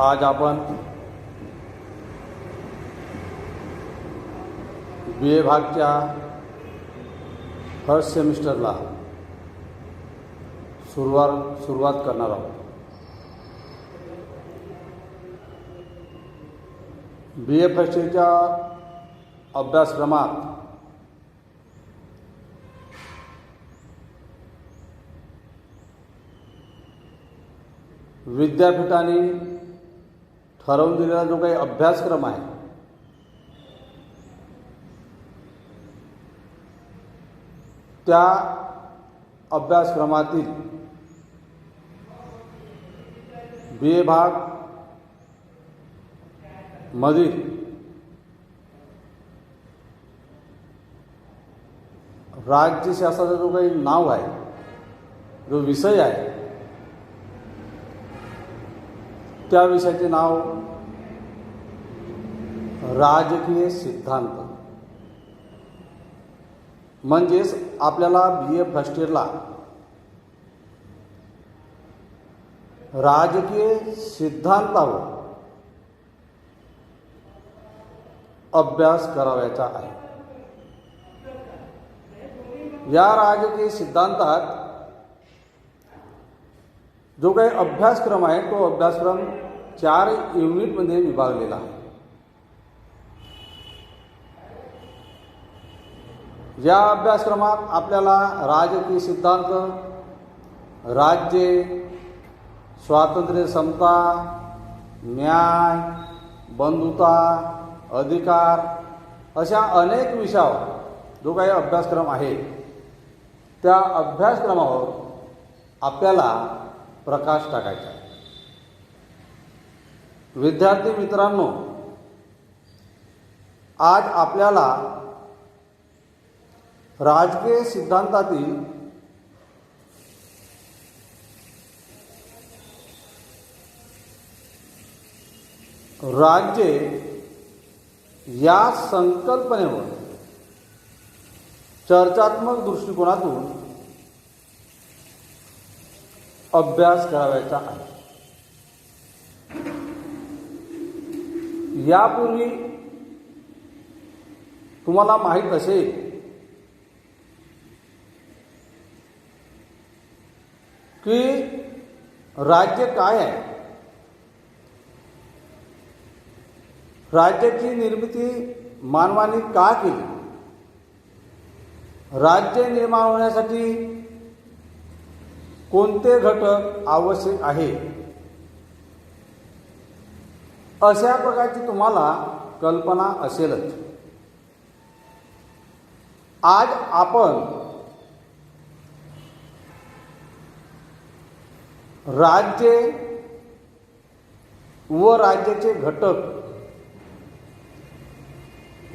आज आपण BA भागच्या first सेमिस्टरला सुरुवात करणार आहोत. BA फर्स्ट इयरच्या अभ्यासक्रमात विद्यापीठाने ठरवून दिलेला जो काही अभ्यासक्रम आहे त्या अभ्यासक्रमातील BA भाग मधील राज्यशास्त्राचं जो काही नाव आहे, जो विषय आहे, त्या विषयाचे नाव राजकीय सिद्धांत. म्हणजेच आपल्याला BA फर्स्ट इयरला राजकीय सिद्धांतावर अभ्यास करावयाचा आहे. या राजकीय सिद्धांतात जो काही अभ्यासक्रम आहे तो अभ्यासक्रम 4 युनिटमध्ये विभागलेला आहे. या अभ्यासक्रमात आपल्याला राजकीय सिद्धांत, राज्य, स्वातंत्र्य, समता, न्याय, बंधुता, अधिकार अशा अनेक विषयावर जो काही अभ्यासक्रम आहे त्या अभ्यासक्रमावर आपल्याला प्रकाश टाकायचा आहे. विद्यार्थी मित्रांनो, आज आपल्याला राजकीय सिद्धांतातील राज्य या संकल्पनेवर चर्चात्मक दृष्टिकोनातून अभ्यास करायचा आहे. यापूर्वी तुम्हाला माहीत असेल की राज्य काय आहे, राज्याची निर्मिती मानवाने का केली, राज्य निर्माण होण्यासाठी कोणते घटक आवश्यक आहे, अशा प्रकारची तुम्हाला कल्पना असेलच. आज आपण राज्य व राज्याचे घटक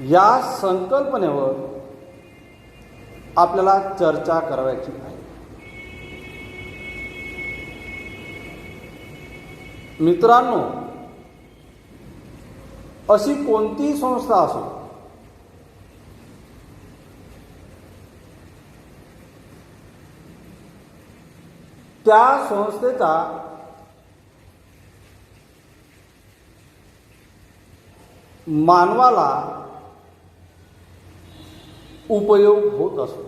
या संकल्पनेवर आपल्याला चर्चा करायची आहे. मित्रांनो, अशी कोणती संस्था असो, त्या संस्थेचा मानवाला उपयोग होत असतो.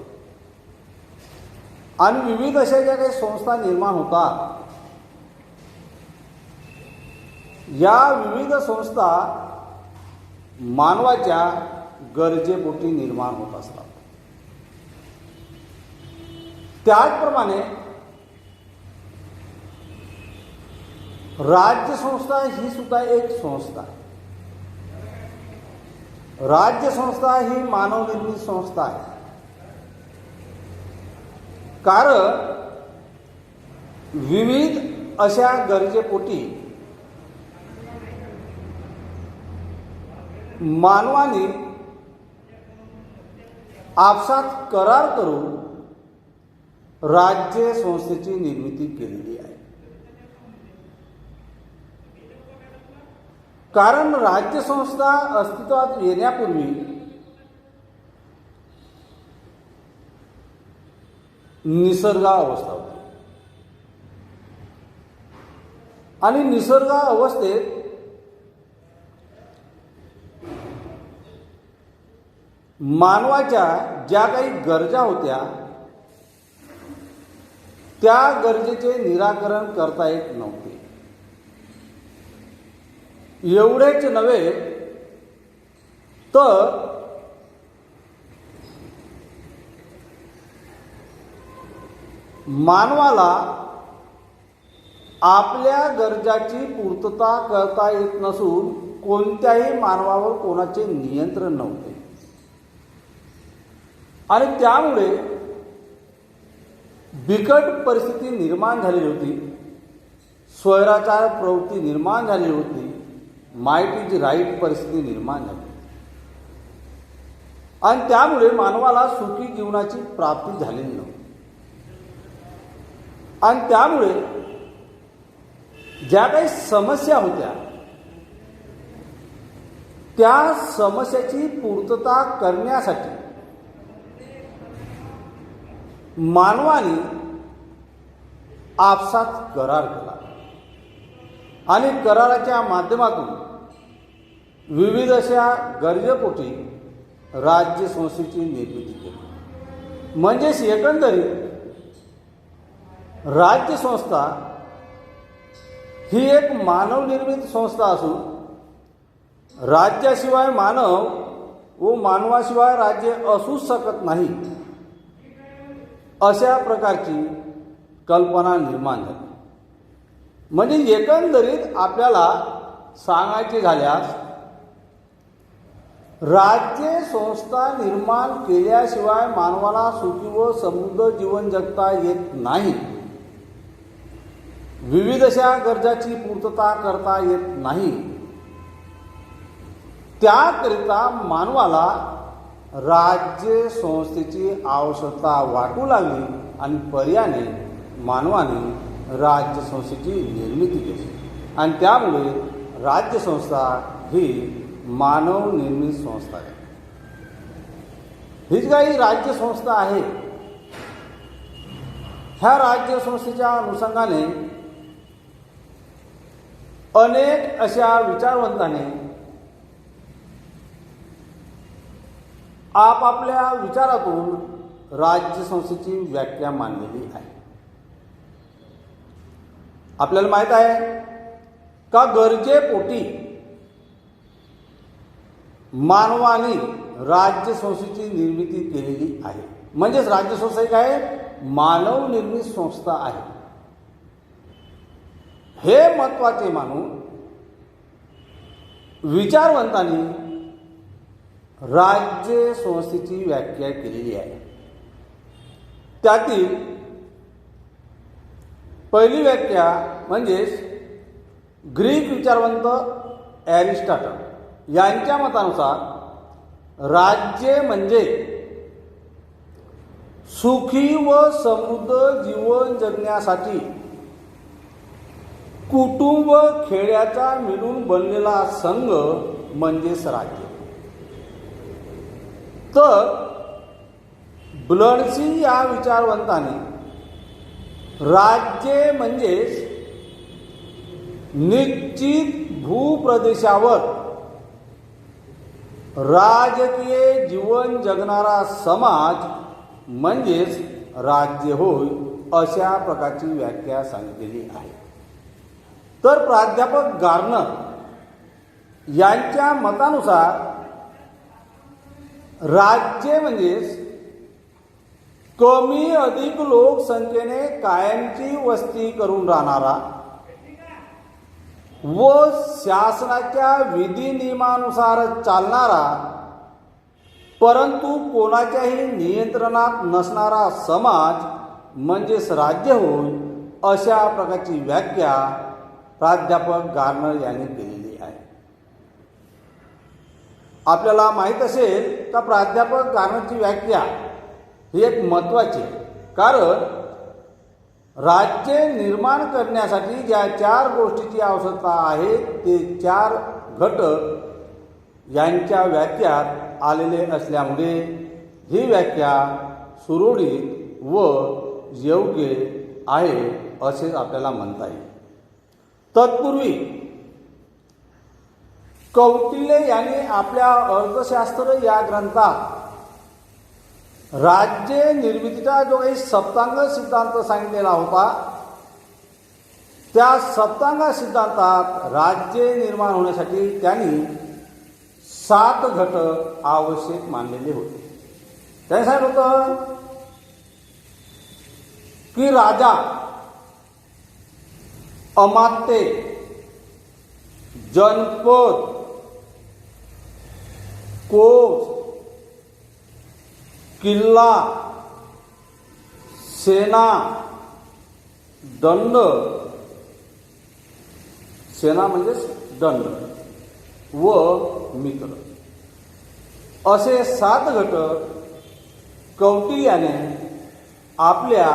आणि विविध अशा ज्या काही संस्था निर्माण होतात, या विविध संस्था मानवाच्या गरजेपोटी निर्माण होत असतात. त्याचप्रमाणे राज्य संस्था ही सुद्धा एक संस्था आहे. राज्य संस्था ही मानवनिर्मित संस्था आहे. कारण विविध अशा गरजेपोटी मानवाने आपसात करार करून राज्य संस्थेची निर्मिती केलेली आहे. कारण राज्य संस्था अस्तित्वात येण्यापूर्वी निसर्गावस्था होती. आणि निसर्ग अवस्थेत मानवाच्या ज्या काही गरजा होत्या त्या गरजेचे निराकरण करता येत नव्हते. एवढेच नव्हे तर मानवाला आपल्या गरजाची पूर्तता करता येत नसून कोणत्याही मानवावर कोणाचे नियंत्रण नव्हते. आणि त्यामुळे बिकट परिस्थिती निर्माण झालेली होती. स्वैराचार प्रवृत्ती निर्माण झालेली होती. माइट इज राईट परिस्थिती निर्माण झाली आणि त्यामुळे मानवाला सुखी जीवनाची प्राप्ती झालेली नव्हती. आणि त्यामुळे ज्या काही समस्या होत्या त्या समस्याची पूर्तता करण्यासाठी मानवाने आपसात करार केला आणि कराराच्या माध्यमातून विविध अशा गरजेपोटी राज्य संस्थेची निर्मिती केली. म्हणजेच एकंदरीत राज्य संस्था ही एक मानवनिर्मित संस्था असून राज्याशिवाय मानव व मानवाशिवाय राज्य असूच शकत नाही अशा प्रकारची कल्पना निर्माण झाली. म्हणजे एकंदरीत आपल्याला सांगायचे झाल्यास राज्य संस्था निर्माण केल्याशिवाय मानवाला सुखी व समृद्ध जीवन जगता येत नाही. विविध अशा गरजाची पूर्तता करता येत नाही. त्याकरिता मानवाला राज्य संस्थेची आवश्यकता वाटू लागली आणि पर्यायाने मानवाने राज्य संस्थेची निर्मिती केली आणि त्यामुळे राज्य संस्था ही मानव निर्मित संस्था आहे. ही काही राज्य संस्था आहे. ह्या राज्य संस्थेच्या अनुषंगाने अनेक अशा विचारवंतांनी आपापल्या विचारातून राज्य संस्थेची व्याख्या मांडलेली आहे. आपल्याला माहित आहे का गरजेपोटी मानवाने राज्य संस्थेची निर्मिती केलेली आहे. म्हणजेच राज्य संस्था एक आहे मानव निर्मित संस्था आहे. हे महत्त्वाचे मानून विचारवंतांनी राज्य संस्थेची व्याख्या केलेली आहे. त्यातील पहिली व्याख्या म्हणजेच ग्रीक विचारवंत ॲरिस्टॉटल यांच्या मतानुसार राज्य म्हणजे सुखी व समृद्ध जीवन जगण्यासाठी कुटुंब खेड्याचा मिळून बनलेला संघ म्हणजेच राज्य. तर ब्लडसी या विचारवंताने राज्य म्हणजेच निश्चित भूप्रदेशावर राजकीय जीवन जगणारा समाज म्हणजेच राज्य होय अशा प्रकारची व्याख्या सांगितलेली आहे. तर प्राध्यापक गार्नर यांच्या मतानुसार राज्य म्हणजेच कमी अधिक लोकसंख्येने कायमची वस्ती करून राहणारा व शासनाच्या विधी नियमानुसार चालणारा परंतु कोणाच्याही नियंत्रणात नसणारा समाज म्हणजेच राज्य होय अशा प्रकारची व्याख्या प्राध्यापक गार्नर यांनी केलेली आहे. आपल्याला माहीत असेल का प्राध्यापक गार्नरची व्याख्या ही एक महत्त्वाची आहे. कारण राज्य निर्माण करण्यासाठी ज्या 4 गोष्टीची आवश्यकता आहे ते 4 घटक यांच्या व्याख्यात आलेले असल्यामुळे ही व्याख्या सुरळीत व योग्य आहे असे आपल्याला म्हणता येईल. तत्पूर्वी कौटिल्य यांनी आपल्या अर्थशास्त्र या ग्रंथात राज्य निर्मितीचा जो काही सप्तांग सिद्धांत सांगितलेला होता, त्या सप्तांग सिद्धांतात राज्य निर्माण होण्यासाठी त्यांनी 7 घटक आवश्यक मानलेले होते. त्यांनी सांगितलं होतं की राजा, अमात्य, जनपद, कोस, किल्ला, सेना, दंड, सेना म्हणजेच दंड व मित्र असे 7 घटक कौटिल्याने आपल्या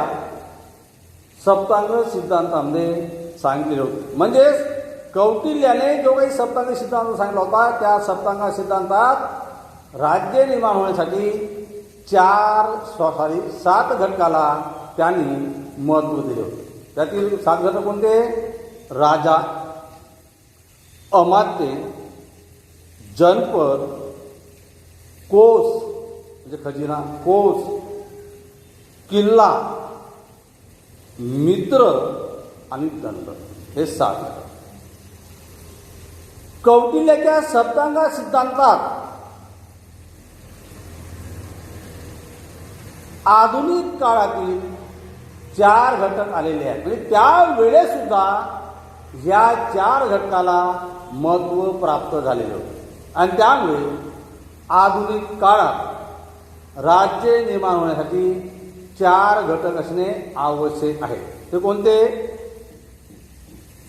सप्तांग सिद्धांतामध्ये सांगितले होते. म्हणजेच कौटिल्याने जो काही सप्तांग सिद्धांत सांगितला होता, त्या सप्तांग सिद्धांतात राज्य निर्माण होण्यासाठी 7 घटकाला त्यांनी महत्त्व दिले होते. त्यातील 7 घटक कोणते? राजा, अमात्य, जनपद, कोस म्हणजे खजिना, कोस, किल्ला, मित्र आणि दंड, हे 7 घटक. कौटिल्याच्या सप्तांग सिद्धांतात आधुनिक काळातील 4 घटक आलेले आहेत. म्हणजे त्यावेळेस सुद्धा या 4 घटकाला महत्त्व प्राप्त झालेले होते आणि त्यामुळे आधुनिक काळात राज्य निर्माण होण्यासाठी 4 घटक असणे आवश्यक आहे. ते कोणते?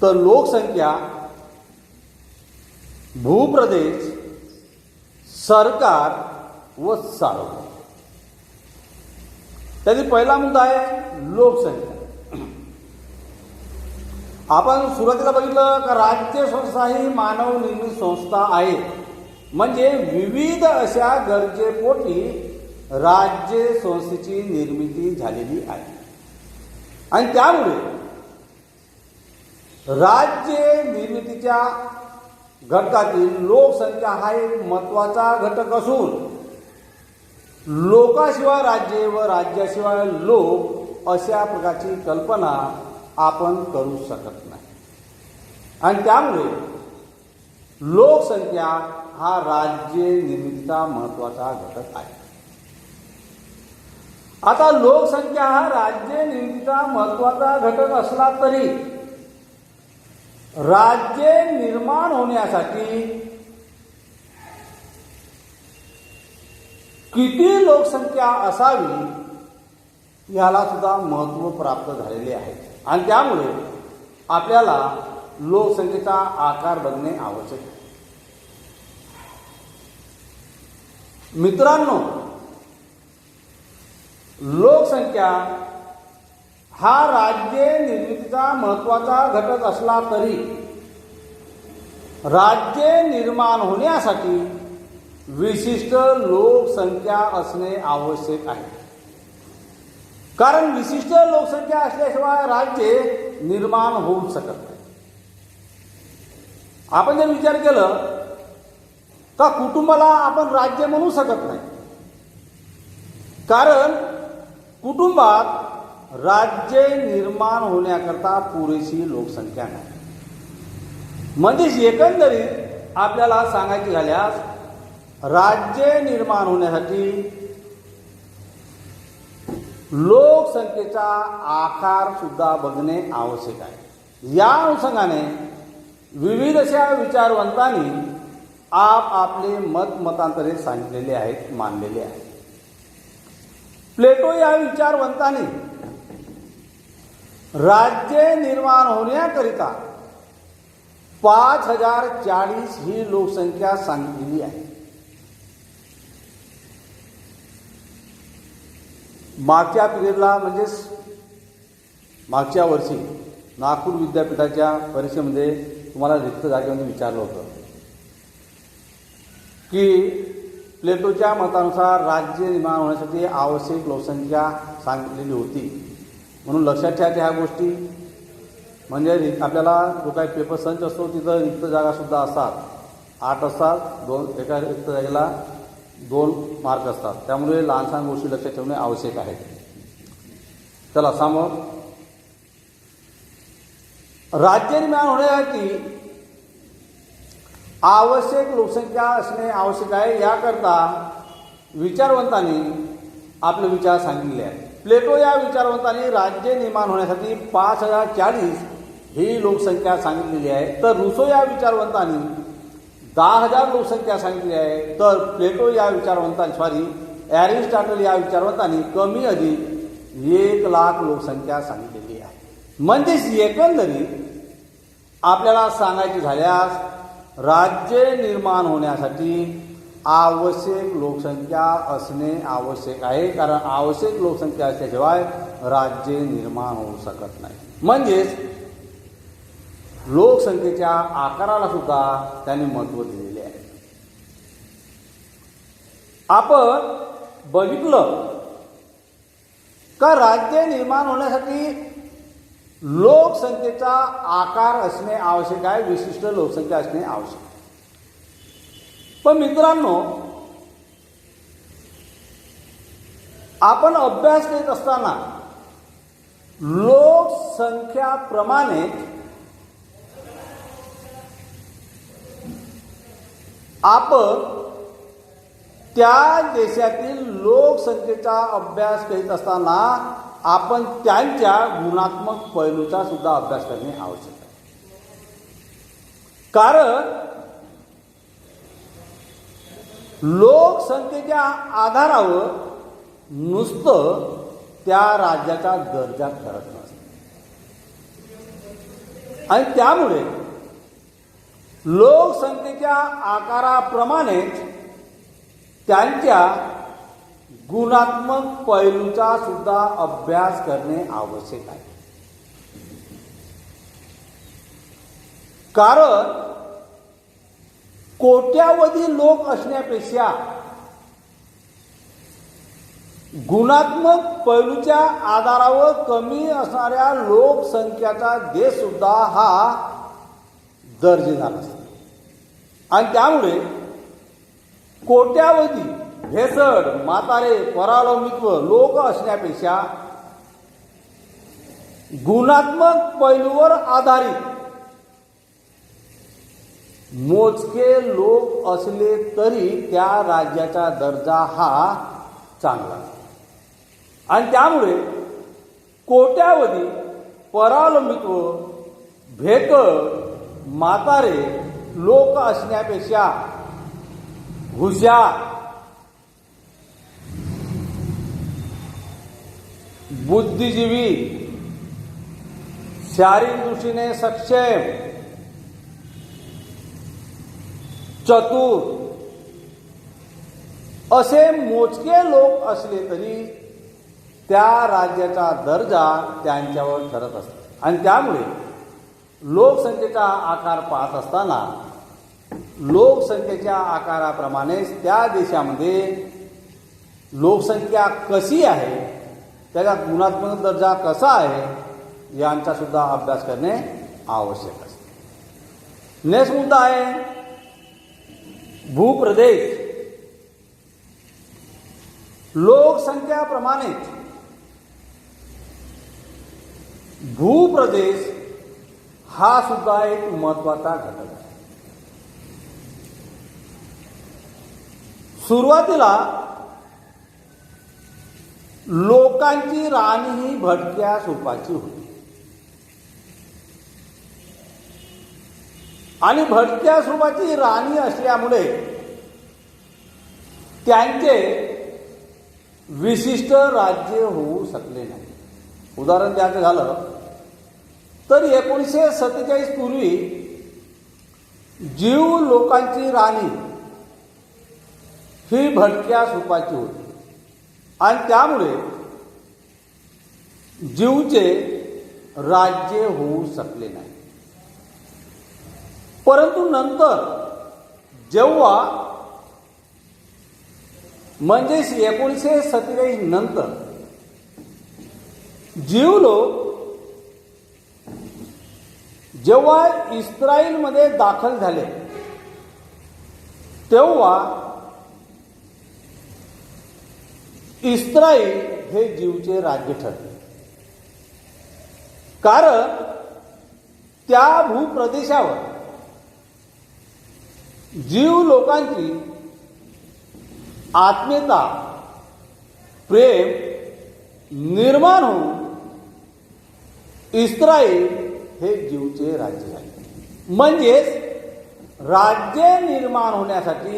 तर लोकसंख्या, भूप्रदेश, सरकार व सार्वभौम. त्यातील पहिला मुद्दा आहे लोकसंख्या. आपण सुरुवातीला बघितलं का राज्य संस्था ही मानव निर्मित संस्था आहे. म्हणजे विविध अशा गरजेपोटी राज्य संस्थेची निर्मिती झालेली आहे आणि त्यामुळे राज्य निर्मितीच्या घटकातील लोकसंख्या हा एक महत्त्वाचा घटक असून लोकाशिवाय राज्य व राज्याशिवाय लोक अशा प्रकारची कल्पना आपण करू शकत नाही आणि त्यामुळे लोकसंख्या हा राज्य निर्मितीचा महत्त्वाचा घटक आहे. आता लोकसंख्या हा राज्य निर्मितीचा महत्त्वाचा घटक असला तरी राज्य निर्माण होण्यासाठी किती लोकसंख्या असावी याला सुद्धा महत्त्व प्राप्त झालेले आहे आणि त्यामुळे आपल्याला लोकसंख्येचा आकार बघणे आवश्यक आहे. मित्रांनो, लोकसंख्या हा राज्य निर्मितीचा महत्त्वाचा घटक असला तरी राज्य निर्माण होण्यासाठी विशिष्ट लोकसंख्या असणे आवश्यक आहे. कारण विशिष्ट लोकसंख्या असल्याशिवाय राज्य निर्माण होऊ शकत नाही. आपण जर विचार केलं तर कुटुंबाला आपण राज्य म्हणू शकत नाही, कारण कुटुंबात राज्य निर्माण होण्याकरता पुरेशी लोकसंख्या नाही. म्हणजेच एकंदरीत आपल्याला सांगायचे झाल्यास राज्य निर्माण होण्यासाठी लोकसंख्येचा आकार सुद्धा बघणे आवश्यक आहे. या अनुषंगाने विविध अशा विचारवंतांनी आपले मतांतरे सांगितलेले आहेत, मानलेले आहेत. प्लेटो या विचारवंतांनी राज्य निर्माण होण्याकरिता 5040 ही लोकसंख्या सांगितलेली आहे. मागच्या पिरियडला म्हणजेच मागच्या वर्षी नागपूर विद्यापीठाच्या परीक्षेमध्ये तुम्हाला रिक्त जागेमध्ये विचारलं होतं की प्लेटोच्या मतानुसार राज्य निर्माण होण्यासाठी आवश्यक लोकसंख्या सांगितलेली होती. म्हणून लक्षात ठेवा ह्या गोष्टी. म्हणजे आपल्याला जो काही पेपर संच असतो तिथं रिक्त जागासुद्धा असतात, 8 असतात, एका रिक्त जागेला 2 मार्क असतात. त्यामुळे लहान सहान गोष्टी लक्षात ठेवणे आवश्यक आहे. चला समोर, राज्य निर्माण होण्यासाठी आवश्यक लोकसंख्या असणे आवश्यक आहे. याकरता विचारवंतांनी आपले विचार सांगितले आहेत. प्लेटो या विचारवंतांनी राज्य निर्माण होण्यासाठी 5040 ही लोकसंख्या सांगितलेली आहे, तर रुसो या विचारवंतांनी 10,000 लोकसंख्या सांगितली आहे. तर प्लेटो या विचारवंतांनी ॲरिस्टॉटल या विचारवंतांनी कमी अधिक 1,00,000 लोकसंख्या सांगितलेली आहे. म्हणजेच एकंदरीत आपल्याला सांगायचे झाल्यास राज्य निर्माण होण्यासाठी आवश्यक लोकसंख्या असणे आवश्यक आहे, कारण आवश्यक लोकसंख्या असल्याशिवाय राज्य निर्माण होऊ शकत नाही. म्हणजेच लोकसंख्येच्या आकाराला सुद्धा त्यांनी महत्त्व दिलेले आहे. आपण बघितलं का राज्य निर्माण होण्यासाठी लोकसंख्येचा आकार असणे आवश्यक आहे, विशिष्ट लोकसंख्या असणे आवश्यक आहे. पण मित्रांनो, आपण अभ्यास करीत असताना लोकसंख्याप्रमाणे आपण त्या देशातील लोकसंख्येचा अभ्यास करीत असताना आपण त्यांच्या गुणात्मक पैलूचा सुद्धा अभ्यास करणे आवश्यक आहे. कारण लोकसंख्येच्या आधारावर नुसतं त्या राज्याचा दर्जा ठरत नसतो, आणि त्यामुळे लोकसंख्येच्या आकाराप्रमाणेच त्यांच्या गुणात्मक पैलूचा सुद्धा अभ्यास करणे आवश्यक आहे. कारण कोट्यावधी लोक असण्यापेक्षा गुणात्मक पैलूच्या आधारावर कमी असणाऱ्या लोकसंख्याचा देश सुद्धा हा दर्जेदार असतो. आणि त्यामुळे कोट्यावधी भेसड, म्हातारे, परावलंबित्व लोक असण्यापेक्षा गुणात्मक पैलूवर आधारित मोजके लोक असले तरी त्या राज्याचा दर्जा हा चांगला. आणि त्यामुळे कोट्यावधी परावलंबित्व, भेकड, म्हातारे लोक असण्यापेक्षा हुशार, बुद्धिजीवी, शारीरिक दृष्टीने सक्षम, चतुर असे मोजके लोक असले तरी त्या राज्याचा दर्जा त्यांच्यावर ठरत असतो. आणि त्यामुळे लोकसंख्येचा आकार पाहत असताना लोकसंख्येच्या आकाराप्रमाणेच त्या देशामध्ये लोकसंख्या कशी आहे, त्याचा गुणात्मक दर्जा कसा आहे यांचा सुद्धा अभ्यास करणे आवश्यक असते. नेक्स्ट मुद्दा आहे भूप्रदेश. लोकसंख्याप्रमाणेच भूप्रदेश हा सुद्धा एक महत्त्वाचा घटक आहे. सुरुवातीला लोकांची राणी ही भटक्या स्वरूपाची होती, आणि भटक्या स्वरूपाची राणी असल्यामुळे त्यांचे विशिष्ट राज्य होऊ शकले नाही. उदाहरण द्यायचं झालं तर 1947 पूर्वी जीव लोकांची राणी ही भटक्या स्वरूपाची होती, आणि त्यामुळे जीवचे राज्य होऊ शकले नाही. परंतु नंतर जेव्हा म्हणजे 1947 नंतर जीव लोक जेव्हा इस्रायलमध्ये दाखल झाले तेव्हा इस्रायल हे ज्यूचे राज्य ठरले. कारण त्या भूप्रदेशावर जीव लोकांची आत्मीयता, प्रेम निर्माण होऊन इस्रायल हे ज्यूचे राज्य झाले. म्हणजेच राज्य निर्माण होण्यासाठी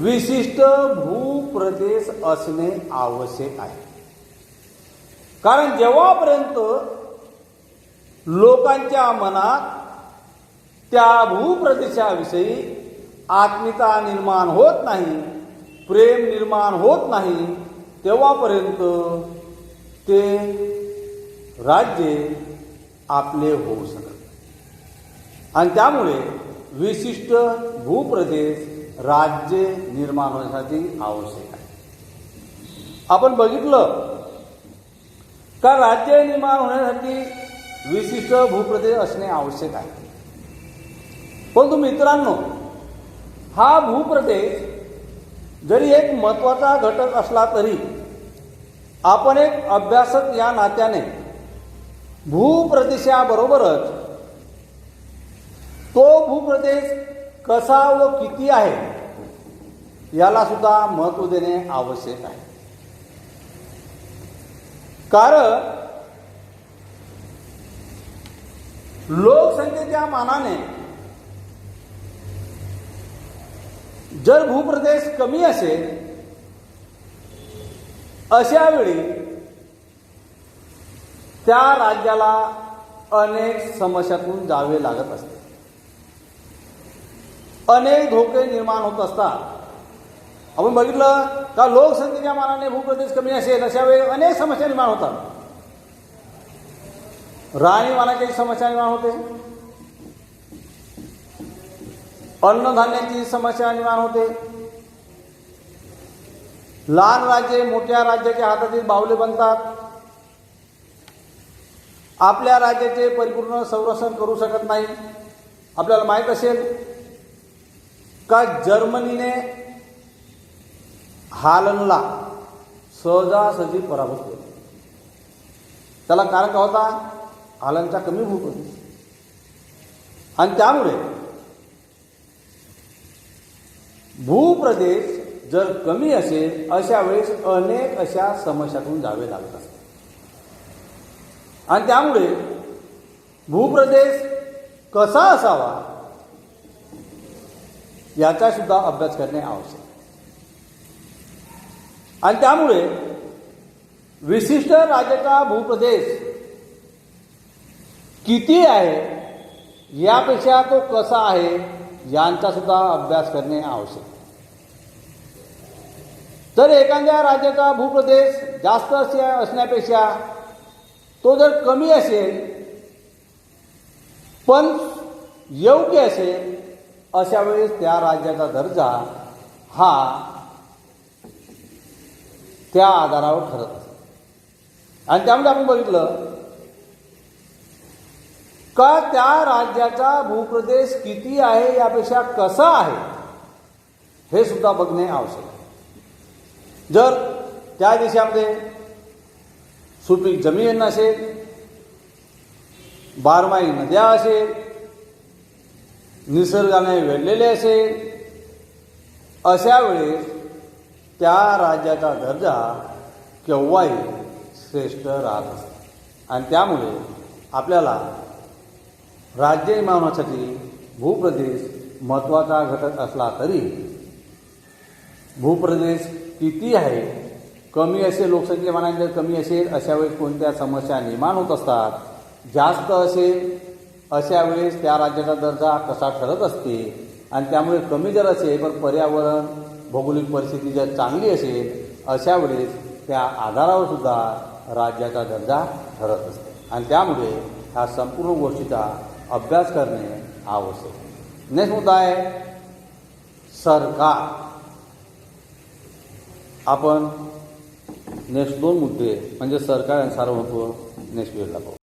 विशिष्ट भूप्रदेश असणे आवश्यक आहे. कारण जेव्हापर्यंत लोकांच्या मनात त्या भूप्रदेशाविषयी आत्मीयता निर्माण होत नाही, प्रेम निर्माण होत नाही, तेव्हापर्यंत ते राज्य आपले होऊ शकत नाही. आणि त्यामुळे विशिष्ट भूप्रदेश राज्य निर्माण होण्यासाठी आवश्यक आहे. आपण बघितलं का राज्य निर्माण होण्यासाठी विशिष्ट भूप्रदेश असणे आवश्यक आहे. परंतु मित्रांनो, हा भूप्रदेश जरी एक महत्त्वाचा घटक असला तरी आपण एक अभ्यासक या नात्याने भूप्रदेशाबरोबरच तो भूप्रदेश कसा व किती आहे याला सुद्धा महत्त्व देणे आवश्यक आहे. कारण लोकसंख्येच्या मानाने जर भूप्रदेश कमी असेल अशा वेळी त्या राज्याला अनेक समस्यातून जावे लागत असते, अनेक धोके निर्माण होत असतात. आपण बघितलं का लोकसंख्येच्या मानाने भूप्रदेश कमी असेल अशा वेळी अनेक समस्या निर्माण होतात. राहणीमानाची समस्या निर्माण होते, अन्नधान्याची समस्या निर्माण होते, लहान राज्ये मोठ्या राज्याच्या हातातील बावले बनतात, आपल्या राज्याचे परिपूर्ण संरक्षण करू शकत नाही. आपल्याला माहीत असेल का जर्मनीने हालंडला सहजासहजी पराभूत केला. त्याला कारण का होता? हालंडचा कमी भूप्रदेश. आणि त्यामुळे भूप्रदेश जर कमी असेल अशा वेळेस अनेक अशा समस्यातून जावे लागत असते. आणि त्यामुळे भूप्रदेश कसा असावा याचा सुद्धा अभ्यास करणे आवश्यक. आणि त्यामुळे विशिष्ट राज्याचा भूप्रदेश किती आहे यापेक्षा तो कसा आहे यांचा सुद्धा अभ्यास करणे आवश्यक. तर एखाद्या राज्याचा भूप्रदेश जास्त असण्यापेक्षा तो जर कमी असेल पण योग्य असेल अशा वेळेस त्या राज्याचा दर्जा हा त्या आधारावर ठरत असतो. आणि त्यामध्ये आपण बघितलं का त्या राज्याचा भूप्रदेश किती आहे यापेक्षा कसा आहे हे सुद्धा बघणे आवश्यक आहे. जर त्या देशामध्ये सुपीक जमीन नसेल, बारमाही नद्या असेल, निसर्गाने वेढलेले असेल, अशा वेळेस त्या राज्याचा दर्जा केव्हाही श्रेष्ठ राहत असतो. आणि त्यामुळे आपल्याला राज्य निर्माण होण्यासाठी भूप्रदेश महत्त्वाचा घटक असला तरी भूप्रदेश किती आहे, कमी असेल, लोकसंख्ये मानाने जर कमी असेल अशा वेळेस कोणत्या समस्या निर्माण होत असतात, जास्त असेल अशा वेळेस त्या राज्याचा दर्जा कसा ठरत असते. आणि त्यामुळे कमी जर असेल पण पर्यावरण भौगोलिक परिस्थिती जर चांगली असेल अशा वेळेस त्या आधारावर सुद्धा राज्याचा दर्जा ठरत असते. आणि त्यामुळे ह्या संपूर्ण गोष्टीचा अभ्यास करणे आवश्यक. नेक्स्ट मुद्दा आहे सरकार. आपण नेक्स्ट दोन मुद्दे म्हणजे सरकार आणि सार्वभौमत्व नेक्स्ट वेळेला पाहू.